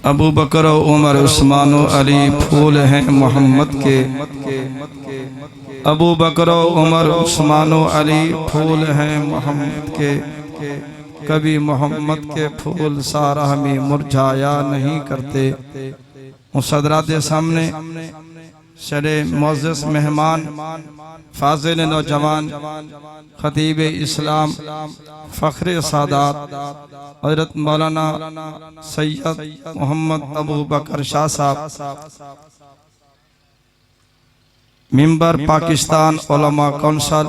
अबू बकर उमर उस्मान अली फूल हैं मोहम्मद के। अबू बकर उमर उस्मान अली फूल हैं मोहम्मद के। कभी मोहम्मद के फूल साराह में मुरझाया नहीं करते। मुसदरा के सामने शरे मोअज़्ज़ज़ मेहमान फाज़िल नौजवान खतीब इस्लाम फ़ख्र सादात हज़रत मौलाना सैयद मोहम्मद अबू बकर शाह साहब मिंबर पाकिस्तान उलमा कौंसल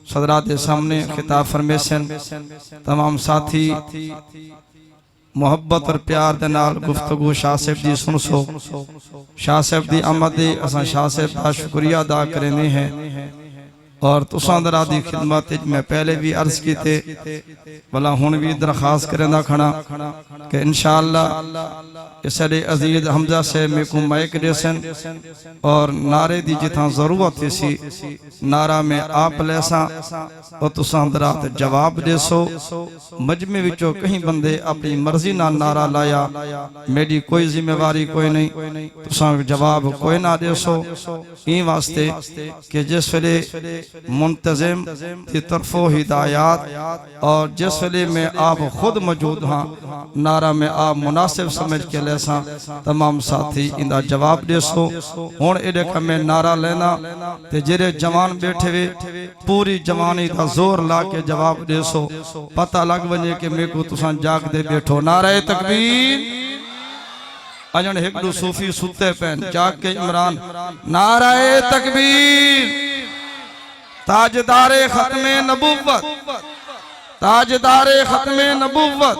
सदरा के सामने खिताब फरमेशन। तमाम साथी मोहब्बत और प्यार दे नाल गुफ्तगू शाह साहब दी सुन सो। शाह साहब दी आमद असां शाह साहब का शुक्रिया अदा करने हैं और तुसां दरा दी खिदमत मैं पहले भी अर्ज की थे भला हुण भी दरखास्त करना खड़ा कि इंशाअल्लाह साडे अजीज हमजा से मेरे को माइक देसन और नारे दी जिथा जरूरत सी नारा में आप लेसा और तुसां दरा ते जवाब देसो। मजमे विचों कहीं बंदे अपनी मर्जी ना नारा लाया, मेरी कोई जिम्मेवारी कोई नहीं, तुसां जवाब कोई ना देसो। ई वास्ते कि जिस वेले मुंतजिम की तरफो हिदायत और जिस वेले में आप खुद मौजूद हाँ नारा में आप मुनासिब समझ के लेसा तमाम साथी इंदा जवाब देसो। हुण एडे कमे नारा लेना ते जेरे जवान बैठे वे पूरी जवानी का जोर ला के जवाब देसो। पता लग वजे कि मेरे को तुसां जाग दे बैठो। नारे तकबीर। अजन हिकड़ू सूफी सुते पैन जाग के इमरान नारे तकबीर। ताजदारे खत्मे नबुव्वत, ताजदारे खत्मे नबुव्वत,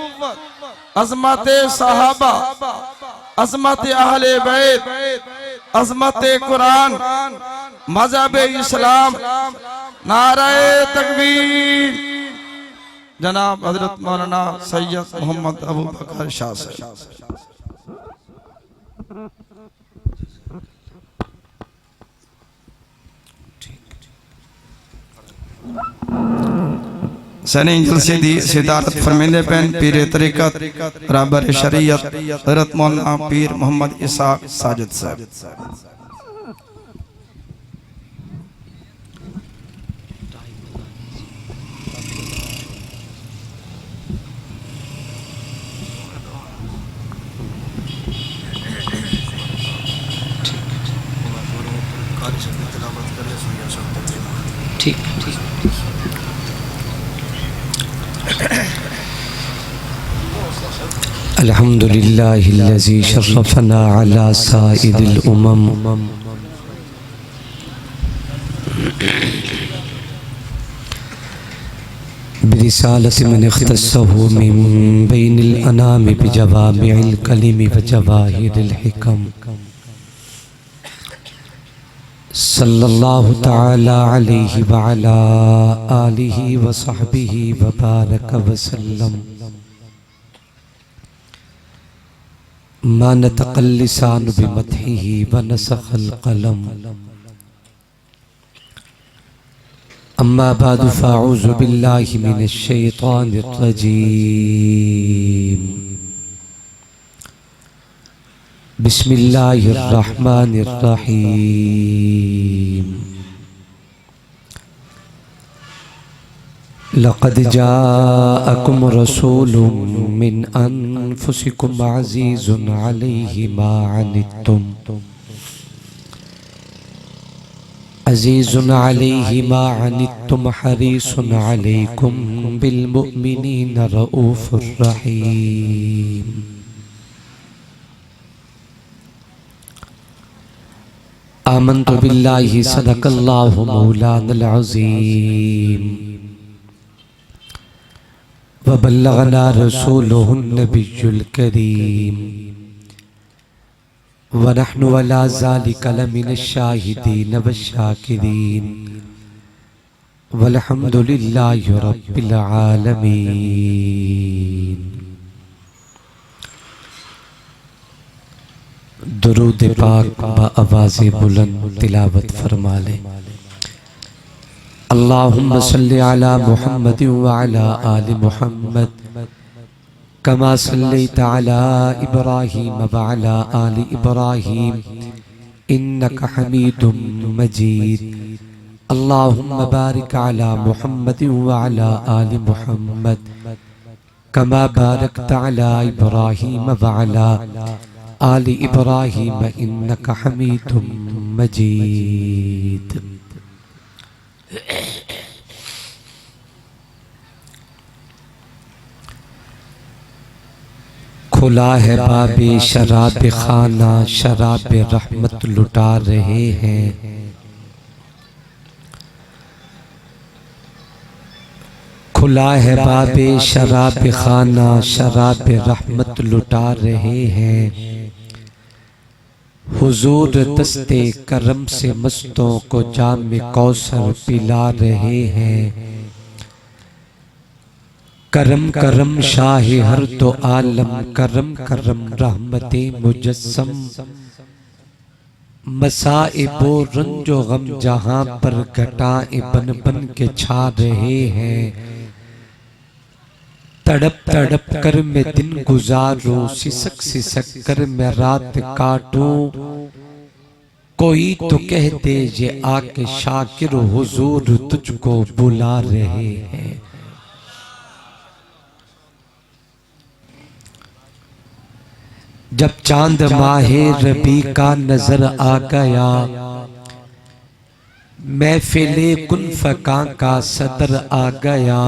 अज़मते सहाबा, अज़मते अहले बैत, अज़मते कुरान, मज़हबे इस्लाम। नारे तकबीर। जनाब हज़रत मौलाना सैयद मोहम्मद अबू बकर शाह साहब। सनी जलसे दी सिदारत फरमाइंदे पैन पीर तरीक़त रहबर शरीयत हज़रत मौलाना पीर मोहम्मद इसाक साजिद साहब। ठीक ठीक। अल्हम्दुलिल्लाहिल्लज़ी शर्रफ़ना अला साइदिल उमम बिरिसालति मन इख्तस्सहु मिन बैनिल अनामि बिजवामिइल कलिमि व जवाहिरिल हिकम। सल्लल्लाहु तआला अलैहि व अला आलिहि व सहबिहि व बारक व सल्लम। मा नतक़ल लिसानु बिमदहिहि व नसख़ल क़लम। अम्मा बादु फ़अऊज़ु बिल्लाहि मिनश शैतानिर रजीम। बिस्मिल्लाहिर रहमानिर रहीम। लक़द जाअकुम रसूलुम मिन अनफुसिकुम अज़ीज़ुन अलैहि मा अनित्तुम अज़ीज़ुन अलैहि मा अनित्तुम हरीसुन अलैकुम बिल मुमिनीना रऊफ़ुर रहीम। आमन्तु बिल्लाहि सदक़ल्लाहु मौलानल अज़ीम व बल्लगना रसूलुहुन नबियुल करीम व नहनु अला ज़ालिका लमिनश शाहिदीन वश्शाकिरीन वल्हम्दुलिल्लाहि रब्बिल आलमीन। दुरूद पाक बआवाज़े बुलंद तिलावत फरमा ले। अल्लाहुम्मा सल्लि अला मुहम्मद व अला आलि मुहम्मद कमा सल्लैता अला इब्राहीम व अला आलि इब्राहीम इन्नका हमीदुम मजीद। अल्लाहुम्मा बारिक अला मुहम्मद व अला आलि मुहम्मद कमा बारकता अला इब्राहीम व अला आलि इब्राहीम इन्नका हमीदुम मजीद। खुला है बाबे शराब खाना, शराब रहमत लुटा रहे हैं। खुला है बाबे शराब खाना, शराब रहमत लुटा रहे हैं। हुजूर दस्ते करम से मस्तों को जाम कौसर पिला रहे हैं। करम करम शाह हर तो आलम, करम करम रहमते मुजस्सम। मसाइबो रंजो गम जहां पर घटाएं बन बन के छा रहे हैं। तड़प तड़प कर मैं दिन गुजारूं, सिसक सिसक कर मैं रात काटूं। कोई तो कह दे ये आके शाकिर हुजूर तुझको बुला रहे हैं। जब चांद माहे रबी का नजर आ गया, महफिले कुन फका का सदर आ गया।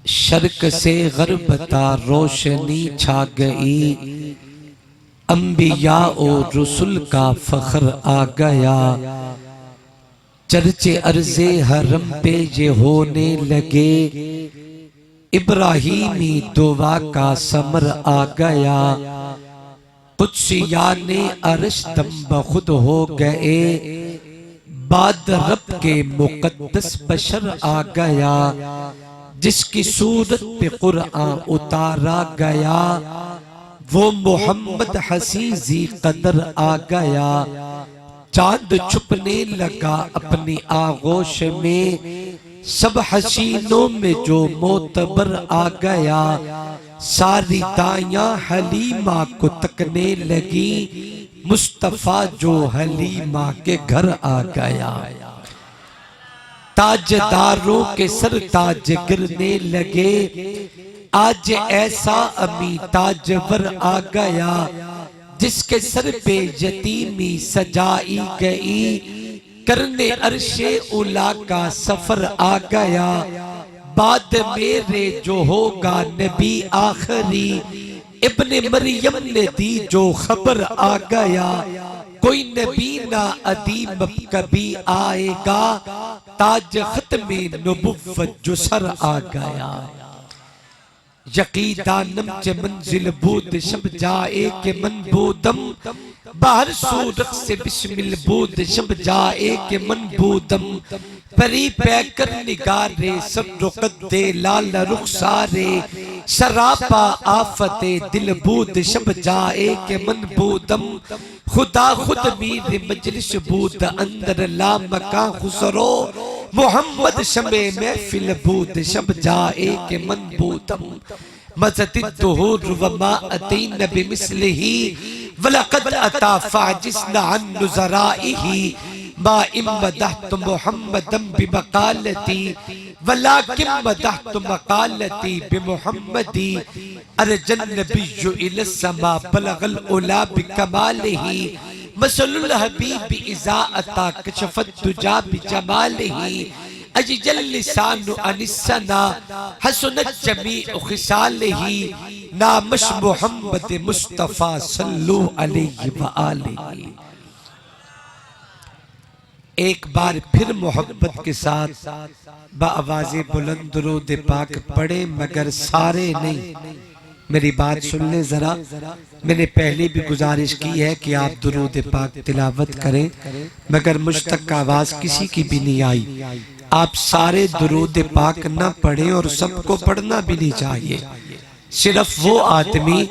शर्क से गर्बता रोशनी छा गई, अंबिया और रसुल का फख्र आ गया। चर्चे अर्ज़े हरम पे ये होने लगे, इब्राहीमी दुआ का समर आ गया। कुद्सियाने अर्श दम बखुद हो गए, बाद रब के मुकद्दस बशर आ गया। जिसकी सूरत पे कुरआन उतारा गया, वो मोहम्मद हसीजी कदर आ गया। चांद छुपने लगा अपनी आगोश में, सब हसीनों में जो मोतबर आ गया। सारी दायां हलीमा को तकने लगी, मुस्तफा जो हलीमा के घर आ गया। ताजदारों के सर ताज गिरने लगे, आज ऐसा अमी ताजवर आ गया। जिसके सर पे यतीमी सजाई गई, करने अरशे उला का सफर आ गया। बाद मेरे जो होगा नबी आखिरी, इब्ने मरियम ने दी जो खबर आ गया। कोई नबी ना अदीम कभी आएगा, ताज खत्मे नबुव्वत जो सर आ गया। यकीदानम चे मंजिल बूद शब जाए के मन बूदम, बाहर सूरत से बिस्मिल बूद शब जाए के मन बूदम। परी पैकर निगारे सब रुकत दे लाल रुखसारे, शराबा आफते दिल बूद शब जाए के मन बूदम। खुदा खुद मीर मजलिस बूद अंदर ला मका खुसरो, मोहम्मद शमे महफिल बूद शब जाए के मन बूदम। मज़दिद्दुहूर वमा अतीन बिमिस्लिही, वलक़द अता फ़ाजिस्ना अन नुज़राइही। मा इम्मदहतु मुहम्मदम बिमक़ालती, वलाकिन मदहतु मक़ालती बिमुहम्मदी। अर्जन नबिय्यु इलस्समा बलगल उला बिकमालिही, मसलुल हबीब इज़ा अता कशफत दुजा बिजमालिही। अजल लिसानु अनिस्सना हसनत जमीउ खिसालिही, नामश मुहम्मद मुस्तफ़ा सल्लु अलैहि व आलिही। एक बार फिर मोहब्बत के साथ बाआवाज़े बुलंद दुरूद पाक पढ़े, मगर सारे नहीं। मेरी बात सुन ले जरा, मैंने पहले भी गुजारिश की है कि आप दुरूद पाक तिलावत करें, मगर मुझ तक आवाज किसी की भी नहीं आई। आप सारे दुरूद पाक न पढ़ें और सबको पढ़ना भी नहीं चाहिए। सिर्फ वो आदमी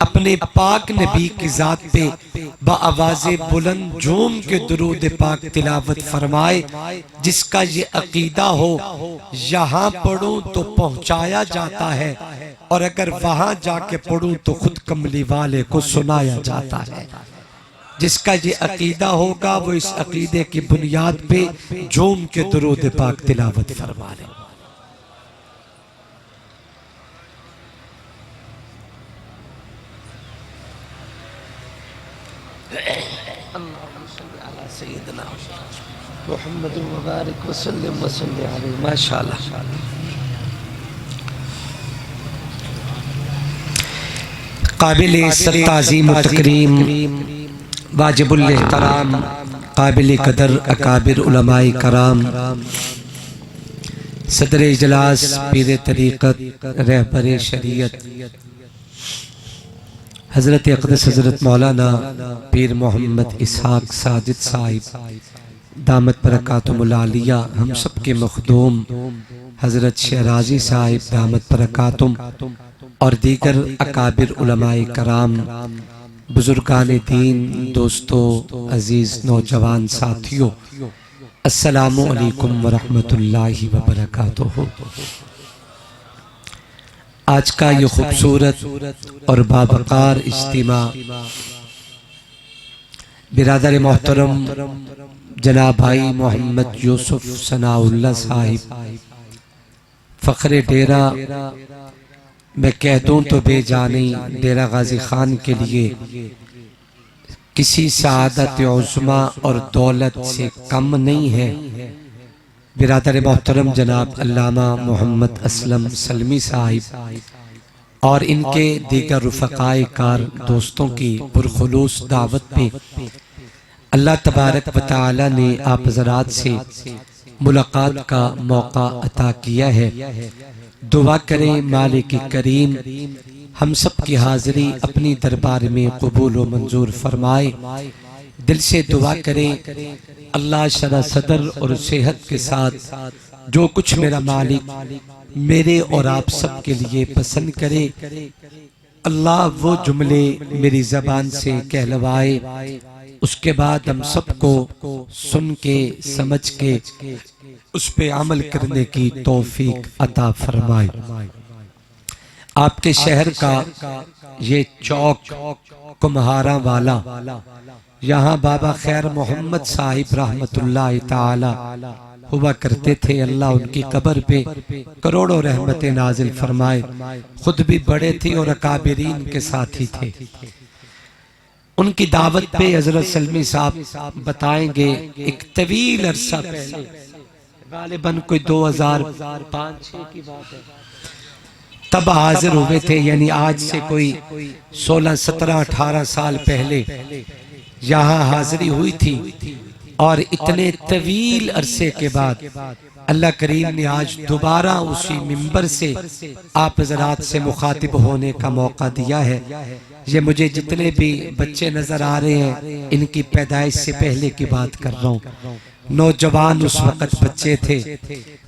अपने पाक नबी की जात पे बाआवाज़े बुलंद झूम के दुरूद पाक तिलावत फरमाए। जिसका ये अकीदा हो यहाँ पढ़ूं तो पहुंचाया जाता है, और अगर वहां जाके पढ़ूं तो खुद कमली वाले को सुनाया जाता है। जिसका ये अकीदा होगा वो इस अकीदे की बुनियाद पे झूम के दुरूद पाक तिलावत फरमा ले। माशाअल्लाह। काबिल ताज़ीम तकरीम वाजिबुल एहतराम काबिल कदर अकाबिर उलमाए कराम सदर इजलास पीर तरीक़त रहबर शरीयत हज़रत अक़दस हज़रत मौलाना पीर मोहम्मद इसहाक साजिद साहिब दामत बरकातुहुल आलिया, हम सब के मखदूम हज़रत शहराजी साहिब दामत बरकातुम और दीगर अकाबिर उलमाए कराम, बुजुर्गान दीन, दोस्तों, अजीज नौजवान साथियों, अस्सलामु अलैकुम वरहमतुल्लाहि वबरकातुहू। आज का ये खूबसूरत और बावकार इज्तिमा बिरादर मोहतरम जनाब भाई मोहम्मद यूसुफ सनाउल्लाह साहिब फ़ख्रे डेरा, मैं कह दूं तो बेजानी डेरा गाजी खान के लिए किसी सआदत उज़्मा और दौलत से कम नहीं है। बिरादर मोहतरम जनाब अल्लामा मोहम्मद असलम सलमी साहिब और इनके दीगर रुफ़क़ाए कार दोस्तों की पुरखुलूस दावत पे अल्लाह तबारक व तआला ने आप हज़रात से मुलाकात का मौका अता किया है। दुआ करें मालिक करीम हम सब की हाज़िरी अपनी दरबार में कबूल व मंजूर फरमाए। दिल से दुआ करें अल्लाह शरा सदर और सेहत के साथ जो कुछ मेरा मालिक मेरे और आप सब के लिए पसंद करे, अल्लाह वो जुमले मेरी ज़बान से कहलवाए, उसके बाद हम सबको सुन के समझ के उस पे अमल करने की तौफीक अता फरमाए। आपके शहर का ये चौक कुम्हारा वाला, यहाँ बाबा खैर मोहम्मद साहिब रहमतुल्लाह ताला हुआ करते थे। अल्लाह उनकी कब्र पे करोड़ों रहमतें नाजिल फरमाए। खुद भी बड़े थे और अकाबिरीन के साथी थे। उनकी दावत पे हजरत सलमी साहब बताएंगे एक तवील अरसा पहले, गालिबन कोई 2005-6 की बात है, तब हाजिर हुए थे। यानी आज से कोई 16, 17, 18 साल पहले यहाँ हाजिरी हुई थी। और इतने तवील अरसे के बाद अल्लाह करीम ने आज दोबारा उसी मिंबर से आप हज़रात से मुखातिब होने का मौका दिया है। ये मुझे जितने भी बच्चे नजर आ रहे हैं इनकी पैदाइश से पहले की बात कर रहा हूँ। नौजवान उस वक़्त बच्चे थे।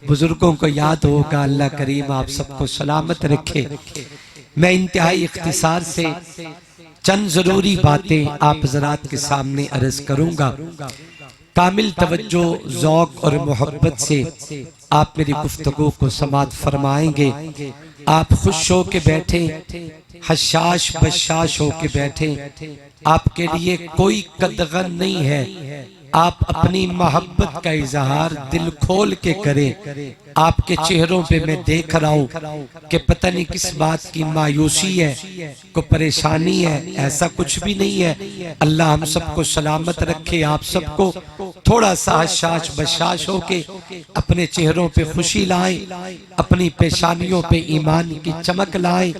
बुजुर्गों को याद होगा, अल्लाह करीम आप सबको सलामत रखे। मैं इंतहाई इख्तिसार से चंद जरूरी बातें आप हज़रात के सामने अर्ज करूंगा। कामिल तवज्जो, ज़ौक़ और मोहब्बत से आप मेरी गुफ्तगू को समाअत फरमाएंगे। आप खुश हो के बैठे, हशाश बशाश हो के बैठे, आपके लिए कोई कदगन नहीं है। आप अपनी मोहब्बत का इजहार दिल खोल के करें। आपके चेहरों पे मैं देख रहा हूँ कि पता नहीं किस बात की मायूसी है, को परेशानी है। ऐसा कुछ भी नहीं है। अल्लाह हम सबको सलामत रखे। आप सबको थोड़ा सा हशाश बशाश हो के अपने चेहरों पे खुशी लाएं, अपनी पेशानियों पे ईमान की चमक लाएं,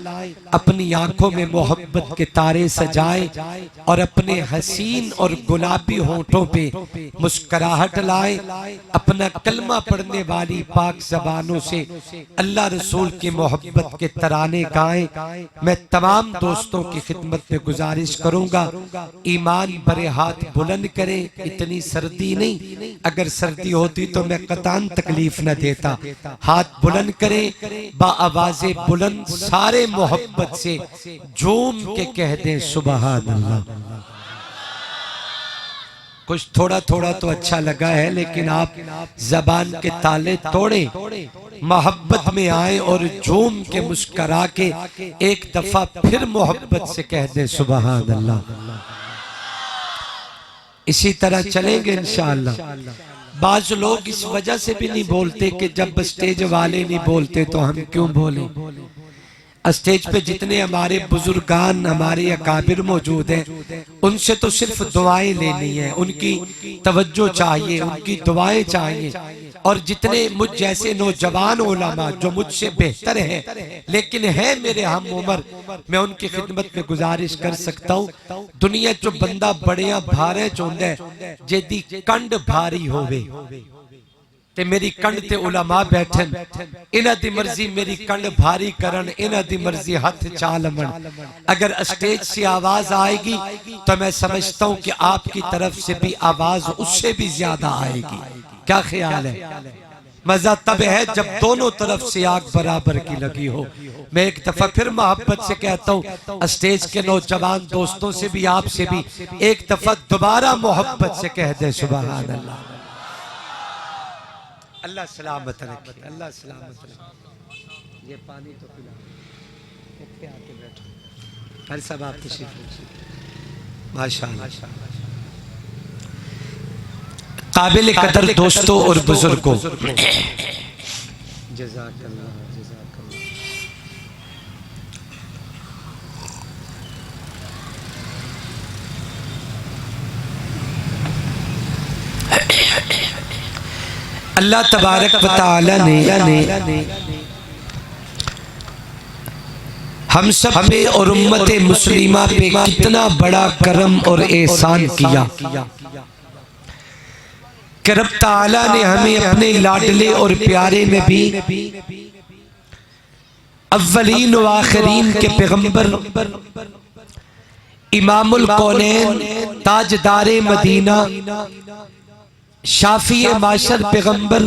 अपनी आंखों में मोहब्बत के तारे सजाएं और अपने हसीन और गुलाबी होठों पे मुस्कुराहट लाए। अपना कलमा पढ़ने वाली पाक ज़बानों से अल्लाह रसूल की मोहब्बत के तराने गाएं। मैं तमाम दोस्तों की खिदमत में गुजारिश करूंगा, ईमान भरे हाथ बुलंद करें। इतनी सर्दी नहीं, अगर सर्दी होती तो मैं कतान तकलीफ न देता। हाथ बुलंद करें, बाआवाज़े बुलंद सारे मोहब्बत से झूम के कह दें सुबहान अल्लाह। कुछ थोड़ा थोड़ा तो अच्छा लगा है, लेकिन आप जबान के ताले तोड़े, मोहब्बत में आए और झूम के मुस्करा के एक दफा फिर मोहब्बत से कह दे सुबहान अल्लाह। इसी तरह चलेंगे इंशाअल्लाह। बाज लोग इस वजह से भी नहीं बोलते कि जब स्टेज वाले नहीं बोलते तो हम क्यों बोले। स्टेज पे जितने हमारे बुजुर्गान, हमारे अकाबिर मौजूद हैं, उनसे तो सिर्फ दुआएं लेनी है, उनकी तवज्जो चाहिए, उनकी दुआएं चाहिए। और जितने मुझ जैसे नौजवान उलमा जो मुझसे बेहतर हैं लेकिन है मेरे हम उम्र, मैं उनकी खिदमत में गुजारिश कर सकता हूँ, दुनिया जो बंदा बड़िया भारे चाहता है जेदी कंड भारी होवे ते मेरी कंड ते उलमा बैठन, इन्हां दी मर्जी मेरी कंड भारी करन, इन्हां दी मर्जी हाथ चालमन। अगर स्टेज से आवाज आएगी तो मैं समझता हूं कि आपकी तरफ से भी आवाज उससे भी ज्यादा आएगी। क्या ख्याल है? मजा तब है जब दोनों तरफ से आग बराबर की लगी हो। मैं एक दफा फिर मोहब्बत से कहता हूँ, स्टेज के नौजवान दोस्तों से भी, आपसे भी एक दफा दोबारा मोहब्बत से कह दे सुभान अल्लाह। अल्लाह सलामत रखे, अल्लाह सलामत रखे। ये पानी तो पिला, इत्थे आके बैठो। हर सब आप तशरीफ रखिए। माशाअल्लाह। काबिल कदर दोस्तों और बुजुर्गों, जज़ाकल्लाह जज़ाकल्लाह। अल्लाह तबारक व तआला ने हम सब पे और उम्मत मुस्लिमा पे कितना बड़ा करम और एहसान किया कि रब तआला ने हमें अपने लाडले और प्यारे में भी अव्वलीन व आखिरीन के पैगंबर, इमामुल कौनैन, ताजदारे मदीना, शाफी माशर पैगंबर,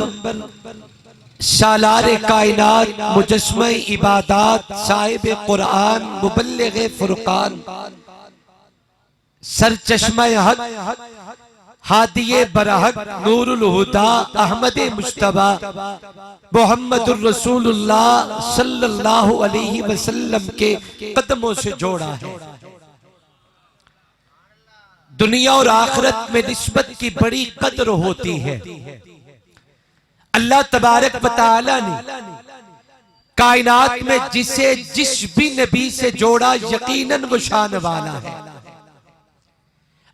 सालार कायनात, मुजस्मे इबादात, साहिब कुरान, मुबल्लिग फुरकान, सरचश्मा हक, हादिये बरहक, नूरुल हुदा, अहमद मुश्तबा, मोहम्मदुर रसूलुल्लाह सल्लल्लाहु अलैहि वसल्लम के कदमों से जोड़ा है। दुनिया और आखिरत में निस्बत की बड़ी कदर होती है। अल्लाह तबारक व तआला ने कायनात में जिसे जिस भी नबी से जोड़ा यकीनन वो शान वाला है।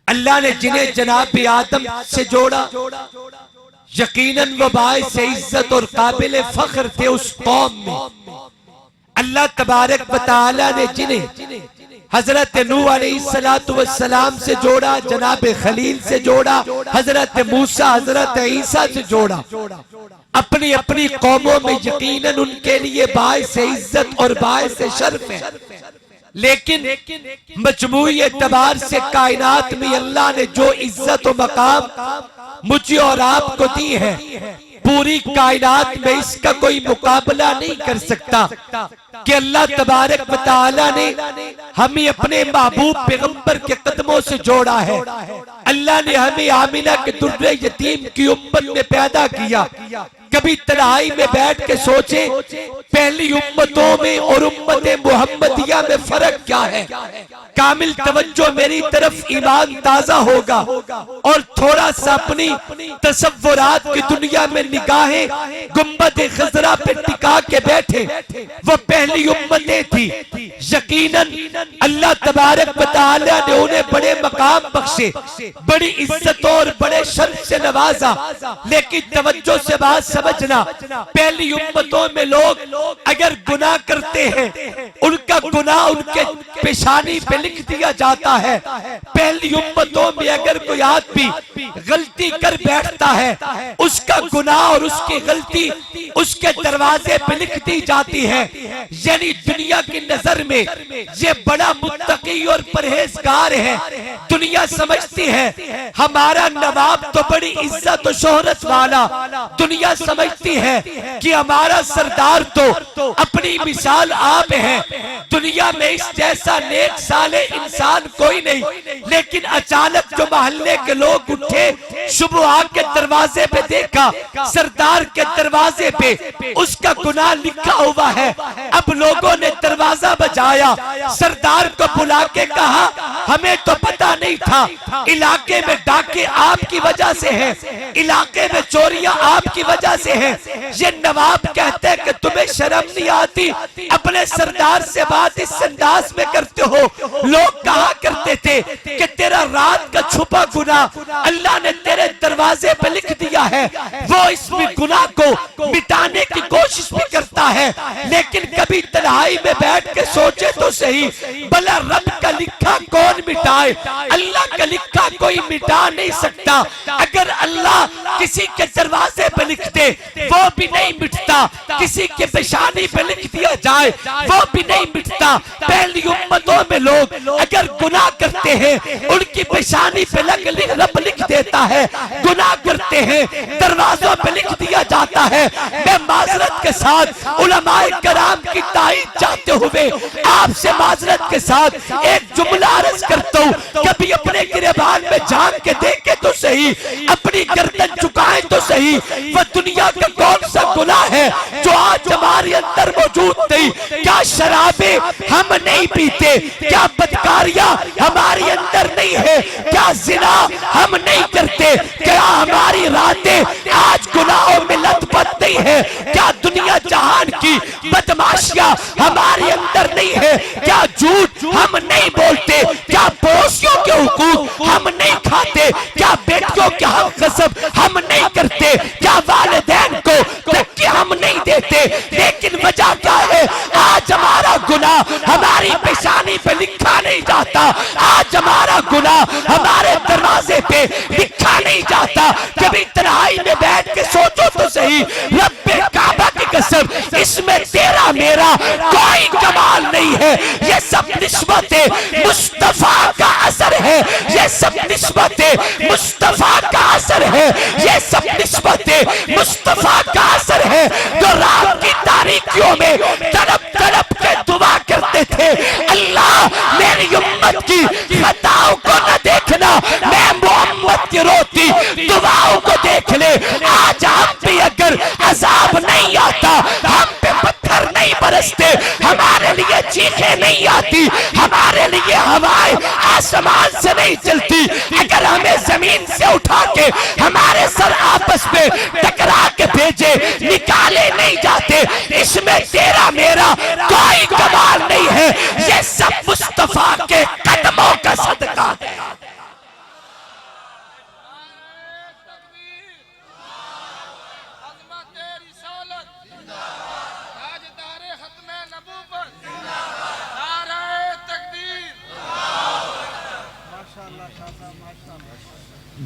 अल्लाह ने जिन्हें जनाब आदम से जोड़ा यकीनन वो बाइस इज्जत और काबिल फख्र थे उस कौम में। अल्लाह तबारक व तआला ने जिन्हें हजरत नूह अलैहिस्सलातु वस्सलाम से जोड़ा, जनाब खलील से जोड़ा, हजरत मूसा, हजरत ईसा से जोड़ा, अपनी अपनी कौमों में यकीनन उनके लिए बाइस इज्जत और बाइस शर्फ है। लेकिन मजमूई एतबार से कायनात में अल्लाह ने जो इज्जत और मकाम मुझे और आपको दी है, पूरी कायनात में इसका कोई मुकाबला नहीं कर सकता कि अल्लाह तबारक व तआला ने हमें अपने महबूब पैगंबर के कदमों से जोड़ा है। अल्लाह ने हमें आमिना के दुर्रे यतीम की उम्मत में पैदा किया। कभी तन्हाई में बैठ के सोचे पहली उम्मतों में और उम्मत मुहम्मदिया में फर्क क्या है। कामिल तवज्जो मेरी तरफ ईमान ताजा होगा और थोड़ा सा अपनी तसव्वुरात की दुनिया में निगाहें गुंबद खजरा पे टिका के बैठे। वो पहली उम्मतें थी, यकीनन अल्लाह तबारक व तआला ने उन्हें बड़े मकाम बख्शे, बड़ी इज्जत और बड़े शर्फ से नवाजा। लेकिन तवज्जो से बात समझना, पहली उम्मतों में लोग अगर गुनाह करते हैं उनका गुनाह उनके पेशानी पे लिख दिया जाता है। पहली उम्मतों में अगर कोई आदमी गलती कर बैठता है उसका गुनाह और उसकी गलती उसके दरवाजे पे लिख दी जाती है। यानी दुनिया की नजर में ये बड़ा मुत्तकी और परहेजगार है। दुनिया समझती है हमारा नवाब तो बड़ी इज्जत और शोहरत वाला, दुनिया समझती है कि हमारा सरदार तो तो अपनी मिसाल आप हैं। दुनिया में इस जैसा नेक साले इंसान कोई नहीं, लेकिन अचानक जो मोहल्ले के लोग उठे, सुबह आके दरवाजे पे देखा, सरदार के दरवाजे पे उसका गुनाह लिखा हुआ है। अब लोगों ने दरवाजा बजाया, सरदार को बुला के कहा, हमें तो पता नहीं था, इलाके में डाके आपकी वजह से है, इलाके में चोरियां आपकी वजह से है। ये नवाब कहते हैं कि तुम्हें शर्म नहीं आती, अपने सरदार से बात इस अंदाज में करते हो। लोग कहा करते थे कि तेरा रात का छुपा गुनाह अल्लाह ने तेरे दरवाजे पे लिख दिया है। वो इस गुनाह को मिटाने की कोशिश भी करता है, लेकिन कभी तन्हाई में बैठ के सोचे तो सही, भला रब का लिखा कौन मिटाए? अल्लाह का लिखा कोई मिटा नहीं सकता। अगर अल्लाह किसी के दरवाजे पे लिख दे वो भी नहीं मिटता, किसी के पेशानी पे लिख दिया जाए वो भी नहीं मिटता। पहली उम्मतों में लोग अगर गुनाह करते हैं उनकी पेशानी पे रब लिख देता है, गुनाह करते हैं दरवाजों पे लिख दिया जाता है। मैं माजरत के साथ उलमाए कराम की ताईद चाहते हुए आपसे माजरत के साथ एक जुमला अर्ज करता हूँ, कभी अपने गिरबान में झांक के देखे तो सही, अपनी गर्दन झुकाए तो सही। वह दुनिया का कौन सा गुनाह है जो आज हमारे अंदर मौजूद नहीं? क्या शराबे हम नहीं पीते? क्या बदकारियां हमारे अंदर नहीं है? क्या जिना हम नहीं करते? क्या हमारी रातें आज गुनाहों में लथपथ नहीं है? क्या दुनिया जहान की बदमाशियां हमारे अंदर नहीं है? क्या झूठ हम नहीं बोलते? क्या पड़ोसियों के हुकूक हम नहीं खाते? क्या बेटियों के हक कसब हम नहीं करते? क्या वालिदैन को धक्के हम नहीं देते? लेकिन वजह क्या है? आज हमारा गुनाह हमारी पेशानी पे लिखा नहीं जाता, आज हमारा गुनाह हमारे दरवाजे पे लिखा नहीं जाता। कभी तन्हाई में बैठ के सोचो तो सही, रब्बे काबा की कसम, इसमें तेरा मेरा कोई कमाल नहीं है। ये सब निस्बते मुस्तफा का असर है, ये सब निस्बते मुस्तफा का असर है, ये सब निस्बते मुस्तफा का असर है। जो रात की तारीकियों में तड़प तड़प के दुआ करते थे, अल्लाह मेरी उम्मत की खताओं को न देखना, मैं मोहम्मद की रोती दुआओं को देख ले। आज हम पे अगर अजाब नहीं आता, हम पे पत्थर नहीं बरसते, हमारे लिए चीखें नहीं आती, हमारे लिए हवाएं आसमान से नहीं चलती, अगर हमें जमीन से उठा के हमारे सर आपस में टकरा के भेजे निकाले नहीं जाते, इसमें तेरा मेरा कोई कमाल नहीं है। ये सब मुस्तफा के कदमों का सदका है।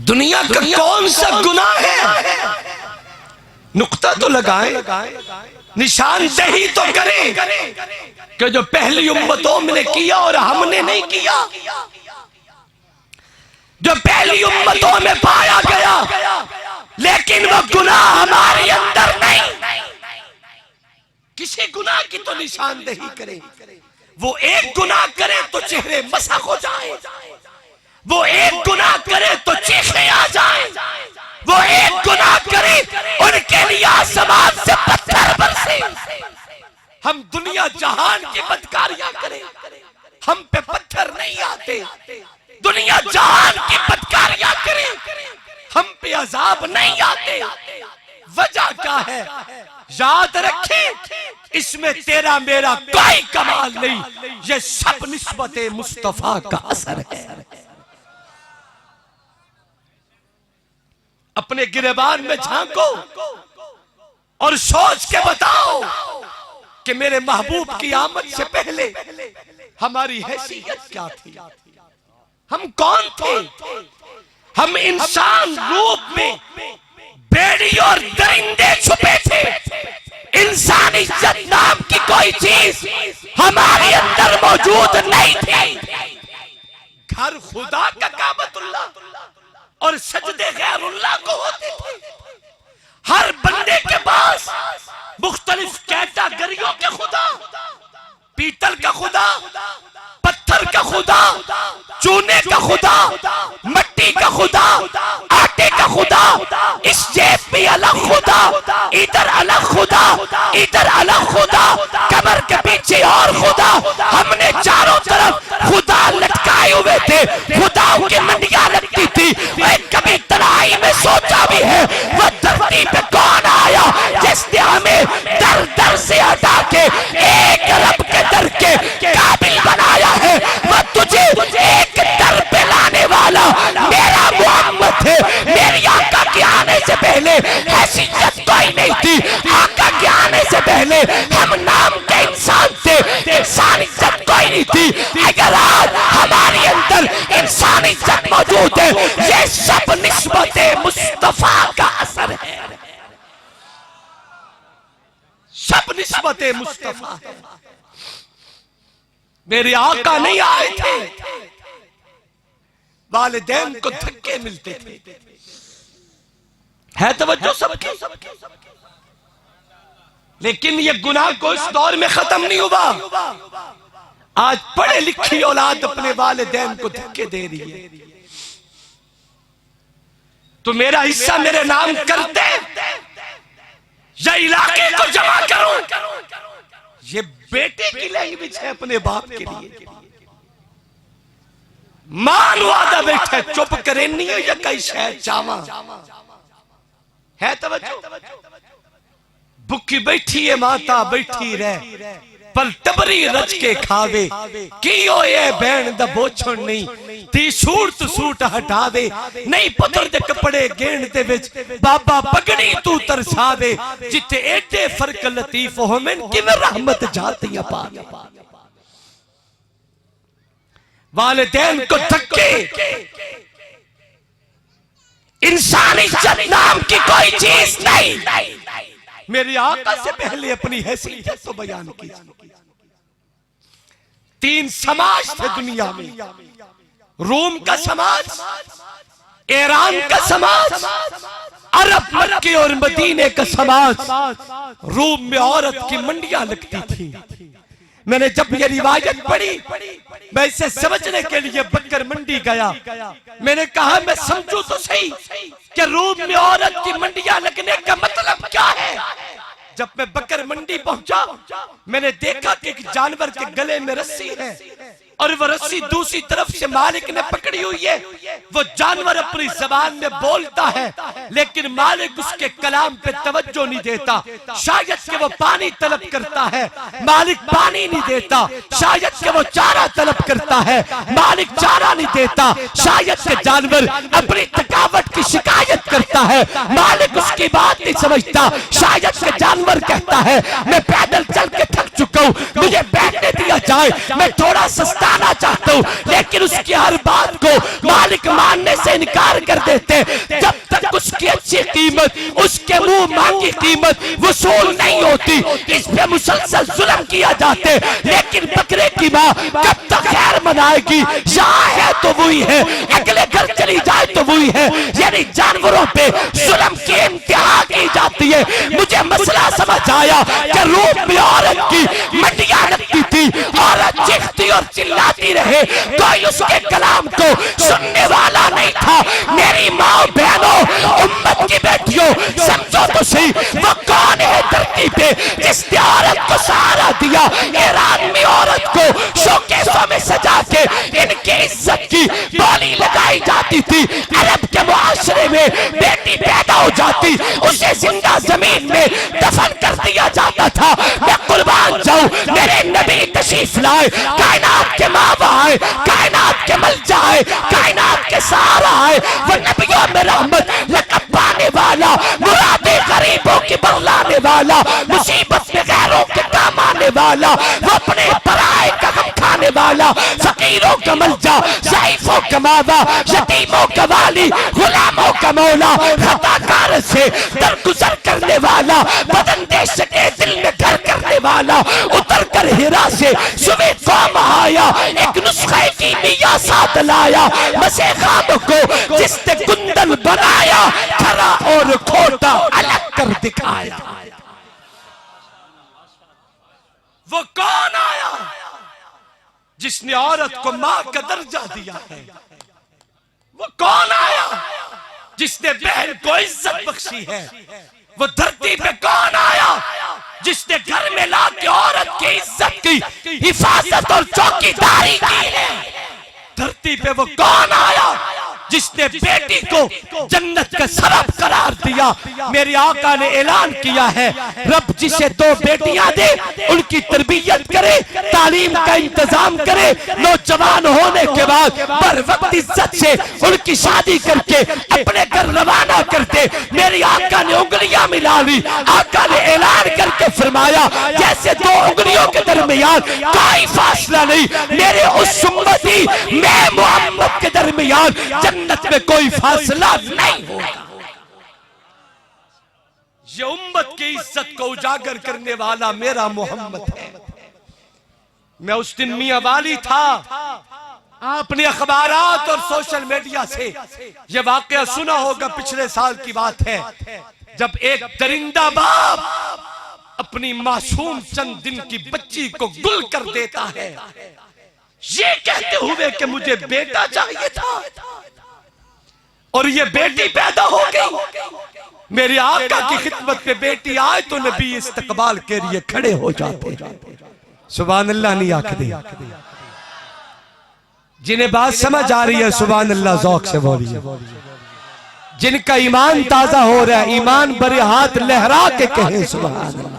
दुनिया का कौन सा गुनाह है? नुक्ता तो लगाएं, निशानदेही तो करें कि जो पहली उम्मतों ने किया और हमने नहीं किया, जो पहली उम्मतों में पाया गया लेकिन वो गुनाह हमारे अंदर नहीं। किसी गुनाह की तो निशानदेही करें। वो एक गुनाह करे तो चेहरे मसक हो जाए, वो एक गुनाह करे तो चीखें आ जाए, वो एक गुनाह करे उनके लिए आसमान से पत्थर बरसे। हम दुनिया जहान की बदकारियां करें, हम पे पत्थर नहीं आते। दुनिया जहान की बदकारियां करें, हम पे अजाब नहीं आते। वजह क्या है? याद रखें, इसमें तेरा मेरा कोई कमाल नहीं, ये सब निस्बते मुस्तफा का असर है। अपने गिरबान में झांको और सोच के बताओ कि मेरे महबूब की आमद से पहले हमारी हैसियत क्या थी? हम कौन थे? हम इंसान रूप में भेड़ी और दरिंदे छुपे थे। इंसानी इज्जत नाम की कोई चीज हमारे अंदर मौजूद नहीं थी। घर खुदा का काबतुल्लाह और सजदे गैरुल्लाह को होते थे। हर बंदे के पास मुख्तलिफ कैटेगरी खुदा, चूने का खुदा, मिट्टी का खुदा, आटे का खुदा, इस जेब में अलग खुदा, इधर अलग खुदा, इधर अलग खुदा, कमर के पीछे और खुदा। हमने चारों तरफ खुदा लटकाए हुए थे, खुदाओं की मंडियां लगती थी। कभी तन्हाई में सोचा भी है वो धरती पे कौन आया जिसने हमें दर दर से हटा के एक रब के दर के काबिल बनाया है। वो तुझे एक दर पे लाने वाला मेरा मोहम्मद है। मेरी आका के आने से पहले हैसियत कोई नहीं थी, आका के आने से पहले हम नाम के इंसान थे, इंसानियत कोई नहीं थी। अगर आज हमारे अंदर इंसानियत मौजूद है, ये सब निस्बते मुस्तफा का असर है, सब निस्बते मुस्तफा है। मेरे आका नहीं आए थे, वालिदैन को धक्के मिलते थे। है तवज्जो सबकी? लेकिन ये गुनाह को इस दौर में खत्म नहीं हुआ। आज पढ़े लिखी औलाद अपने वालिदैन को धक्के दे रही है। तो मेरा हिस्सा मेरे नाम करते या इलाके को जमा करूं? ये बेटे की लैंग्वेज है अपने बाप के लिए। मान वादा बैठे चुप करे नहीं या कई शायद चावा है तवज्जो। भुखी बैठी है माता बैठी रह, पर टबरी रच के खावे कियो ये बहन दा बोछण नहीं ती सूट सूट हटावे नहीं पुत्र दे कपड़े गेण दे विच बाबा पगड़ी तू तरसावे जिथे एडे फर्क लतीफ होवन किवें रहमत जातियां पा। वालिदैन को धक्के, इंसानी इज्जत नाम की कोई चीज नहीं। मेरे आका से पहले अपनी हैसियत तो बयान की। 3 समाज थे दुनिया में, रोम का समाज, ईरान का समाज, अरब मक्के और मदीने का समाज। रोम में औरत की मंडियां लगती थी। मैंने जब ये रिवायत पढ़ी, मैं इसे समझने के लिए बकर मंडी गया। मैंने कहा मैं समझू तो सही कि रोम में औरत की मंडियां लगने का मतलब क्या है। जब मैं बकर मंडी पहुंचा, मैंने देखा कि एक जानवर के गले में रस्सी है और वो रस्सी दूसरी तरफ से मालिक ने पकड़ी हुई है। वो जानवर अपनी जबान में बोलता है, लेकिन मालिक उसके कलाम पे तवज्जो नहीं देता। शायद कि वो पानी तलब करता है, मालिक पानी नहीं देता। शायद कि वो चारा तलब करता है, मालिक चारा नहीं देता। शायद कि जानवर अपनी थकावट की शिकायत करता है, मालिक उसकी बात नहीं समझता। शायद कि जानवर कहता है मैं पैदल चल के थक चुका हूँ, मुझे बैठने दिया जाए, मैं थोड़ा सस्ता आना चाहता हूं। लेकिन उसकी हर बात को मालिक मानने से इनकार कर देते। जब तक उसकी अच्छी कीमत, उसके मुंह मांगी कीमत वसूल नहीं होती, इस पे मुसलसल जुल्म किया जाते। लेकिन बकरे की माँ कब तक खैर मनाएगी? यहाँ है तो वही है, अगले घर चली जाए तो वही है। यानी जानवरों पे जुल्म की इंतहा की जाती है। मुझे मसला समझ आया कि रूप में औरत की मंडियां लगती थी, औरत चीखती और चिल्लाती रहे, कोई उसके कलाम को सुनने वाला नहीं था। मेरी माँ बहनों, उम्मत की बेटियों, समझो तो सही वो कौन है धरती पे जिसने औरत को सहारा दिया। ईरान में औरत को शोकेसों में सजा के इनकी इज्जत की बोली लगाई जाती थी। अरब के मुआशरे में बेटी पैदा हो जाती, उसे जिंदा जमीन में दफन कर दिया जाता था। मैं कुर्बान जाऊं, मेरे नबी तशरीफ लाए, कायनात के मावा है, कायनात के मलजा है, कायनात के सहारा है। वो नबियों में रहमत लक़ब पाने वाला, मुरादे गरीबों की बरलाने वाला, मुसीबत में गैरों के काम आने वाला, वो अपने पराए का गम खाने वाला, फकीरों का मलजा, ज़ईफ़ों का मावा, यतीमों का वाली, गुलामों का मौला, खताकार से दरगुजर करने वाला, बदन देश के दिल में घर करने वाला, उतर कर हिरा से सुबह कौम आया, एक नुस्खे की मियां साथ लाया। मसे ख्वाब को जिसने कुंदन बनाया, खरा और खोटा अलग कर दिखाया। वो कौन आया? जिसने औरत को मां का दर्जा दिया है, वो कौन आया जिसने बहन को इज्जत बख्शी है? वो धरती पे कौन आया जिसने घर में लाके औरत की इज्जत की हिफाजत और चौकीदारी की है? धरती पे वो कौन आया जिसने बेटी को जन्नत का सबब करार दिया? मेरे आका ने ऐलान किया है, रब जिसे 2 बेटियां दे उनकी तरबियत करे, तालीम का इंतजाम करे, नौजवान होने के बाद बर वक्त इज्जत से उनकी शादी करके अपने घर रवाना करते। मेरी आका ने उंगलियां मिला ली। आका ने ऐलान करके फरमाया, जैसे 2 उंगलियों के दरमियान कोई फासला नहीं, मेरे उस उम्मती मैं मोहम्मद के दरमियान जन्नत में कोई फासला नहीं होगा। ये उम्मत की इज्जत को उजागर करने वाला मेरा मोहम्मद है। मैं उस दिन मियां वाली था, आपने अखबारात और सोशल मीडिया से यह वाकया सुना होगा, पिछले साल की बात है, जब एक दरिंदा बाप अपनी मासूम चंद दिन की बच्ची को गुल कर देता है, ये कहते हुए कि मुझे बेटा चाहिए था और ये बेटी पैदा हो गई। मेरे आका की खिदमत में बेटी आए तो नबी इस्तकबाल के लिए खड़े हो जाते। सुभान अल्लाह नहीं आखदे। जिन्हें बात समझ आ रही है सुभान अल्लाह ज़ौक से बोलिए। जिनका ईमान ताजा हो रहा है, ईमान बड़े हाथ लहरा के कहे सुभान अल्लाह।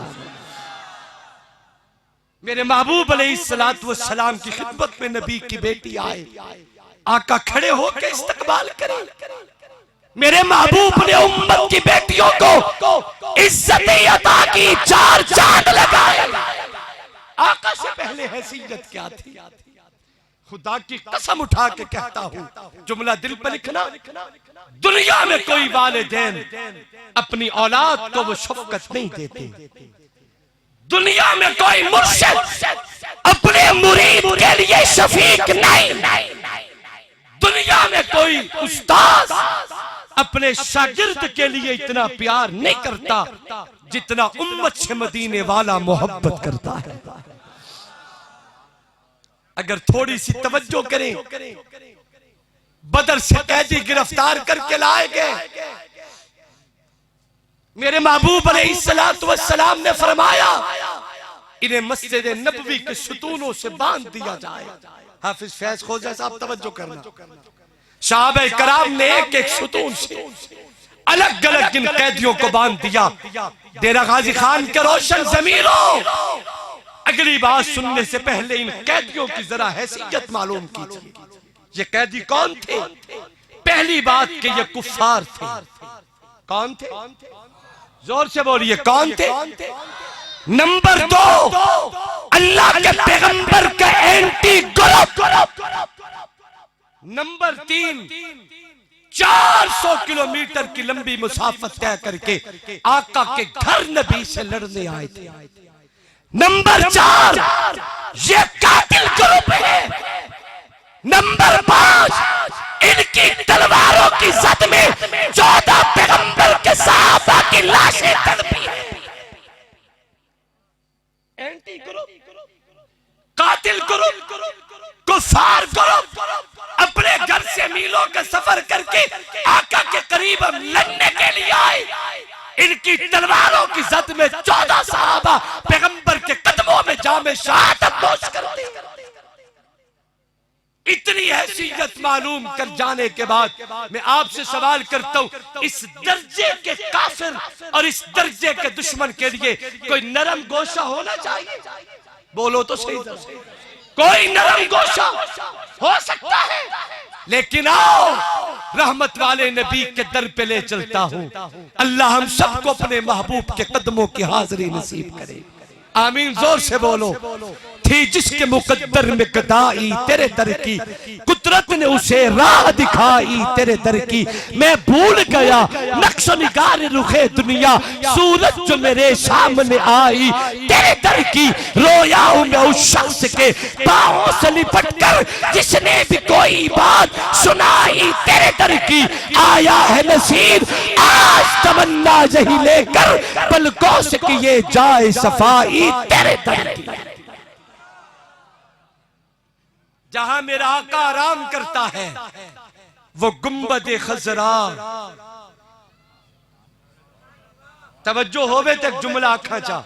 मेरे महबूब अलैहिस्सलातु वस्सलाम की खिदमत में नबी की बेटी आए, आका खड़े होकर इस्तकबाल करें। मेरे महबूब ने उम्मत की बेटियों को इज्जत अता की, 4 चांद लगाए। आका से पहले हैसियत क्या थी? खुदा की कसम उठा के कहता हूं, जुमला दिल पर लिखना, दुनिया में कोई वालिदैन अपनी औलाद को वो शफकत नहीं देते। दुनिया में कोई मुर्शिद अपने मुरीद के लिए शफीक नहीं। दुनिया में कोई उस्ताद अपने शागिर्द के लिए इतना प्यार नहीं करता जितना उम्मत से मदीने वाला मोहब्बत करता है। अगर थोड़ी सी तवज्जो करें, बदर से कैदी गिरफ्तार करके लाए गए। मेरे महबूब अलैहिस्सलातु वस्सलाम ने फरमाया, इन्हें मस्जिद नबवी के सुतूनों से बांध दिया जाए। हाफिज फैज खोजा साहब तवज्जो करना। सहाबा कराम ने एक एक सुतून से अलग अलग इन कैदियों को बांध दिया। डेरा गाजी खान के रोशन जमीरों, अगली बात सुनने से पहले इन कैदियों की जरा हैसियत मालूम कीजिए। ये कैदी कौन थे? पहली बात कि ये कुफ्फार थे। कौन थे? जोर से बोलिए, कौन थे? नंबर 2, अल्लाह के पैगंबर का एंटी ग्रुप। नंबर 3, 400 किलोमीटर की लंबी मुसाफत तय करके आका के घर नबी से लड़ने आए थे। नंबर 4, ये कातिल ग्रुप है। नंबर 5, इनकी तलवारों की जद में 14 पैगंबर के सहाबा की लाशें तड़पी है। एंटी ग्रुप, कातिल ग्रुप, कुफार ग्रुप अपने घर से मीलों का सफर करके आका के करीब लड़ने के लिए आए। इनकी तलवारों की जद में 14 सहाबा पैगंबर के कदमों में जामे शहादत नोश करते। इतनी हैसियत मालूम कर जाने के बाद मैं आपसे सवाल करता हूं, इस दर्जे के काफिर और इस दर्जे के दुश्मन के लिए कोई नरम गोशा होना चाहिए? बोलो तो सही। कोई नरम गोशा हो सकता है, लेकिन आओ रहमत वाले नबी के दर पे ले चलता हूं। अल्लाह हम सबको अपने महबूब के कदमों की हाजिरी नसीब करे। आमीन। जोर से बोलो। थी जिसके मुकद्दर में गदाई तेरे दर की, कुदरत ने उसे राह दिखाई तेरे दर की। मैं भूल गया नक्शो निगार रुखे दुनिया, सूरज जो मेरे सामने आई तेरे दर की। रोया हूं मैं उस शख्स के पांवों से लिपट कर जिसने भी कोई बात सुनाई तेरे दर की। आया है नसीब आज तमन्ना यही लेकर, पलकों से किए जाए सफाई तेरे दर की। जहां मेरा आका आराम करता है वो गुंबद खजरा। तवज्जो होवे तक जुमला आखा चा।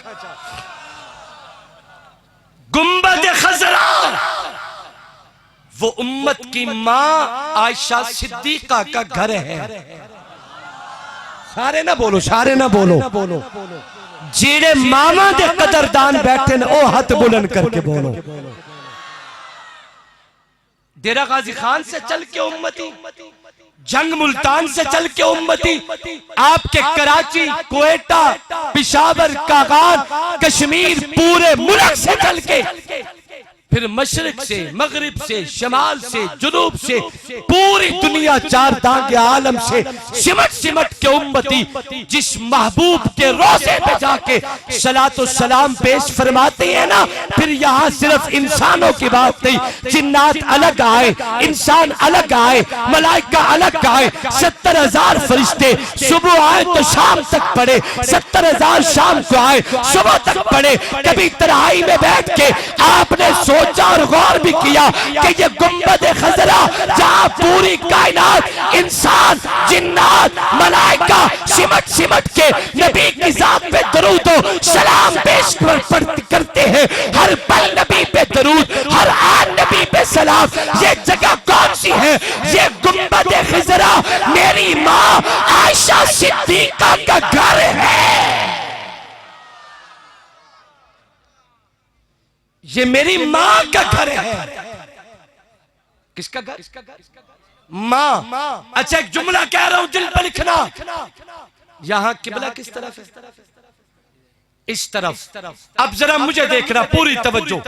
गुंबद खजरा वो उम्मत की मां आयशा सिद्दीका का घर है। सारे ना बोलो, सारे ना बोलो। जेड़े मामा दे कदरदान बैठे ने ओ हाथ बुलंद करके बोलो। डेरा गाजी खान से चल के उम्मती, जंग मुल्तान से चल के उम्मती, आपके कराची, कोयटा, पिशावर, कागान, कश्मीर, पूरे मुल्क से चल के, फिर मशरिक से, मगरिब से, शमाल से, जुनूब से, पूरी दुनिया चार दांगे आलम से सिमट सिमट के उम्मती जिस महबूब के रोज़े पे जाके सलातो सलाम पेश फरमाते हैं ना, फिर यहाँ सिर्फ इंसानों की बात नहीं, जिन्नात अलग आए, इंसान अलग आए, मलाइका अलग आए, 70,000 फरिश्ते सुबह आए तो शाम तक पड़े, 70,000 शाम को आए सुबह तक पड़े। कभी तराई में बैठ के आपने सोचा और गौर भी किया कि ये गुंबद खजरा जहां पूरी कायनात, इंसान, जिन्नात, मलाइका सिमट सिमट के नबी की जात पे दरूद और सलाम पेश करते हैं, हर पल नबी पे दरूद, हर आन नबी पे सलाम, ये जगह कौन सी है? ये गुंबद खजरा मेरी मां आयशा सिद्दीका का घर है। ये मेरी मां का घर है। किसका घर? मां। अच्छा एक जुमला कह रहा हूं, दिल पर लिखना। यहां किबला किस तरफ है? इस तरफ। अब जरा मुझे देखना, पूरी तवज्जो।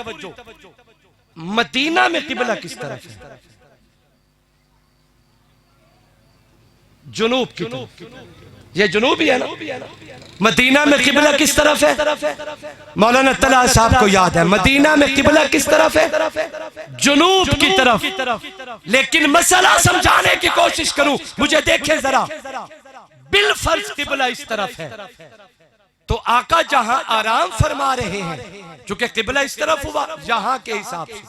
मदीना में किबला किस तरफ है? जुनूब की तरफ। ये जुनूब ही है ना। मदीना में किबला किस तरफ है? मौलाना तला साहब को याद है, मदीना में किबला किस तरफ है? जुनूब की तरफ। लेकिन मसला समझाने की कोशिश करूं, मुझे देखें जरा। बिलफर्ज किबला इस तरफ है, तो आका जहां आराम फरमा रहे हैं, चूंकि किबला इस तरफ हुआ यहां के हिसाब से,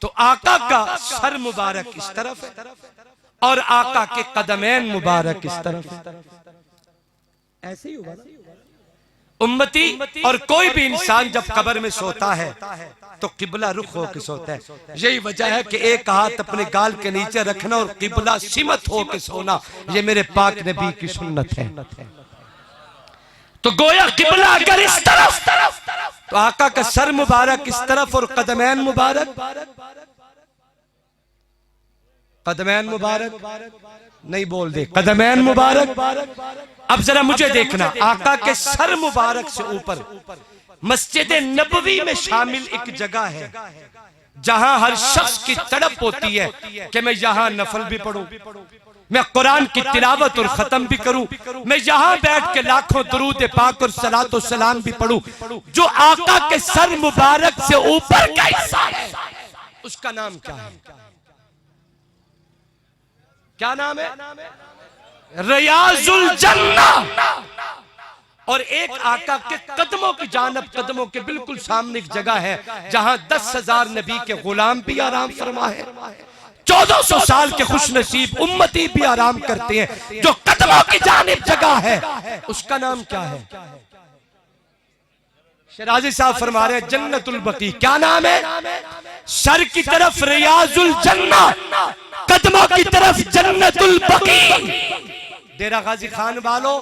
तो आका का सर मुबारक इस तरफ है और आका के कदमैन मुबारक इस तरफ है। ऐसे ही हुआ ना उम्मती। और कोई भी इंसान जब कब्र में सोता है तो किबला रुख होकर सोता है। यही वजह है कि एक हाथ अपने गाल के नीचे रखना और किबला सिमत होकर सोना, ये मेरे पाक नबी की सुन्नत है। तो गोया किबला अगर इस तरफ तो आका का सर मुबारक इस तरफ और कदमैन मुबारक, कदमैन मुबारक नहीं बोल दे, कदमैन मुबारक। अब जरा मुझे देखना, आका के सर मुबारक से ऊपर मस्जिद नबवी में शामिल एक जगह है जहां हर शख्स की तड़प होती है कि मैं यहां नफल भी पढ़ूं, मैं कुरान की तिलावत और खत्म भी करूं, मैं यहां बैठ के लाखों दरूद पाक और सलात और सलाम भी पढ़ूं। जो आका के सर मुबारक से ऊपर का हिस्सा है उसका नाम क्या है? क्या नाम है? रियाजुल जन्नह। और एक आका के कदमों की जानब, कदमों के बिल्कुल सामने एक जगह है जहां 10,000 नबी के गुलाम भी आराम फरमा है, 1400 साल के खुश नसीब उम्मती भी आराम करते हैं। जो कदमों की जानिब जगह है उसका नाम क्या है? शराजी साहब फरमा रहे हैं जन्नतुल बकी। क्या नाम है? सर की तरफ रियाजुल जन्नह, कदमों की तरफ जन्नतुल बकी। डेरा गाजी खान वालों,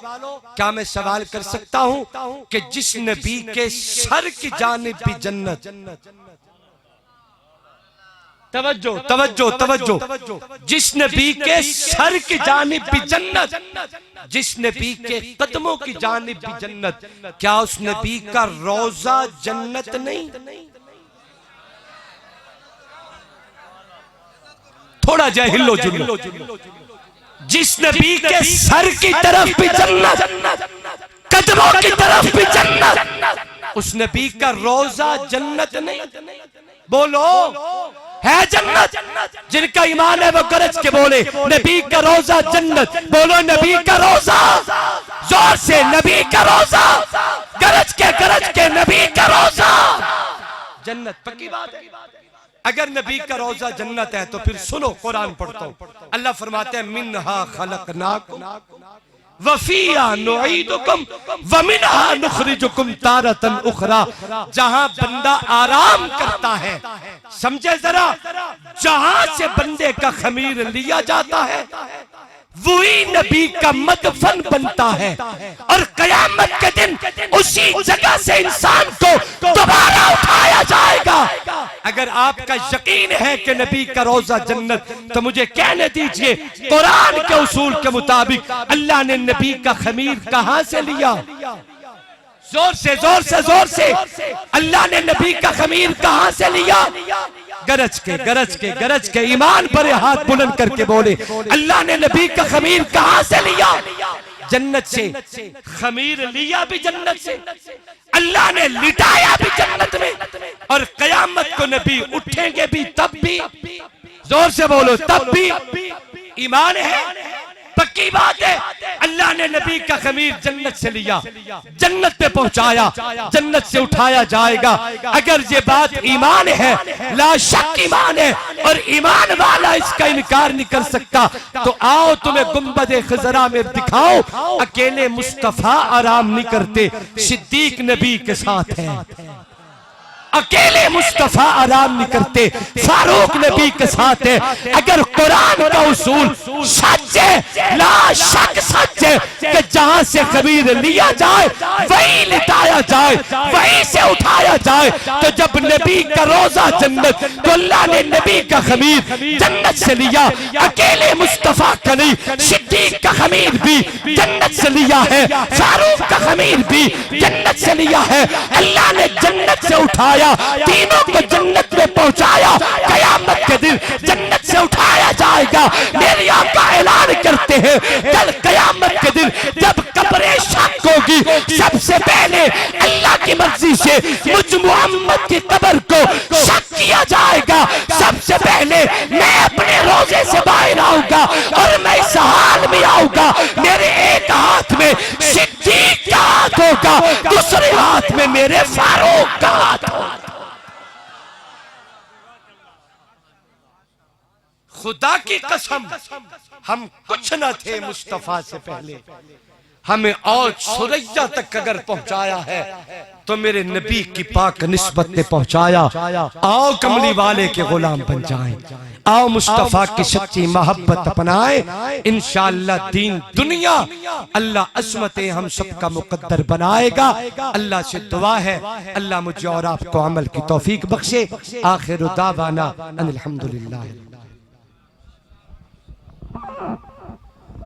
क्या मैं सवाल कर सकता हूं कि जिस नबी के सर की जानिब भी जन्नत, तवज्जो तवज्जो तवज्जो, जिस नबी के सर की जानिब भी जन्नत, जिस नबी के कदमों की जानिब भी जन्नत, क्या उस नबी का रोजा जन्नत नहीं? थोड़ा जा हिलो जुलो। जिस नबी के सर की तरफ भी जन्नत, कदमों की तरफ भी जन्नत, उस नबी का रोजा जन्नत नहीं? बोलो है जन्नत। जिनका ईमान है वो गरज के बोले नबी का रोजा जन्नत। बोलो नबी का रोजा, जोर से नबी का रोजा, गरज के नबी का रोजा जन्नत। पक्की बात है। अगर नबी का रोजा जन्नत है तो फिर सुनो, कुरान पढ़ता हूं। अल्लाह फरमाते हैं मिन्हा खलकनाकुम वफिया नुईदुकुम वमिनहा नुखरिजुकुम तारतन उखरा। जहां बंदा आराम करता है, समझे जरा, जहां से बंदे का खमीर लिया जाता है वही नबी का मदफन बनता है, और कयामत के दिन उसी जगह से इंसान को दोबारा उठाया जाएगा। अगर आपका यकीन है कि नबी का रोजा जन्नत, तो मुझे कहने दीजिए कुरान के उसूल के मुताबिक अल्लाह ने नबी का खमीर कहां से लिया? जोर से जोर से जोर से, अल्लाह ने नबी का खमीर कहां से लिया? गरज के गरज के गरज के ईमान पर हाथ बुलंद करके बोले, अल्लाह ने नबी का खमीर कहां से लिया? जन्नत से। खमीर लिया भी जन्नत से, अल्लाह ने लिटाया भी जन्नत में, और कयामत को नबी उठेंगे भी तब भी, जोर से बोलो, तब भी। ईमान है, पक्की बात है, अल्लाह ने नबी का खमीर जन्नत से लिया, जन्नत पे पहुंचाया, जन्नत से उठाया जाएगा। अगर ये बात ईमान है, ला शक ईमान है, और ईमान वाला इसका इनकार नहीं कर सकता, तो आओ तुम्हें गुंबद खजरा में दिखाओ। अकेले मुस्तफा आराम नहीं करते, सिद्दीक नबी के साथ है। अकेले मुस्तफा आराम नहीं करते, फारूक नबी के साथ है। अगर कुरान का उसूल सच है, ला शक सच है, कि जहां से खमीर लिया जाए वही लिटाया जाए, वहीं से उठाया जाए, तो जब नबी का रोजा जन्नत, तो अल्लाह ने नबी का खमीर जन्नत से लिया। अकेले मुस्तफा का नहीं, सिद्दीक का खमीर भी जन्नत से लिया है, फारूक का खमीर भी जन्नत से लिया है। अल्लाह ने जन्नत से उठाया, तीनों को जन्नत में पहुंचाया। कयामत के दिन जन्नत से उठाया जाएगा। मेरे आका ऐलान करते हैं, कल कयामत के दिन जब कब्र शक होगी, सबसे पहले अल्लाह की मर्जी से मुझ मोहम्मद की कब्र को शक किया जाएगा। सबसे पहले मैं अपने रोजे से बाहर आऊंगा, और मैं इस हाल में आऊंगा, मेरे एक हाथ में सिद्दीक का हाथ होगा, दूसरे हाथ में मेरे फारूक का हाथ होगा। खुदा की कसम, हम कुछ न थे मुस्तफा से पहले, हमें और सुरैया तक अगर पहुंचाया है तो मेरे नबी की पाक निस्बत ने पहुंचाया। आओ कमली वाले के गुलाम बन जाएं, आओ मुस्तफा की सच्ची मोहब्बत अपनाएं। इंशाअल्लाह दीन दुनिया अल्लाह अस्मतें हम सबका मुकद्दर बनाएगा। अल्लाह से दुआ है, अल्लाह मुझे और आपको अमल की तौफीक बख्शे। आखिर दावाना अनिल हम्दुलिल्लाह।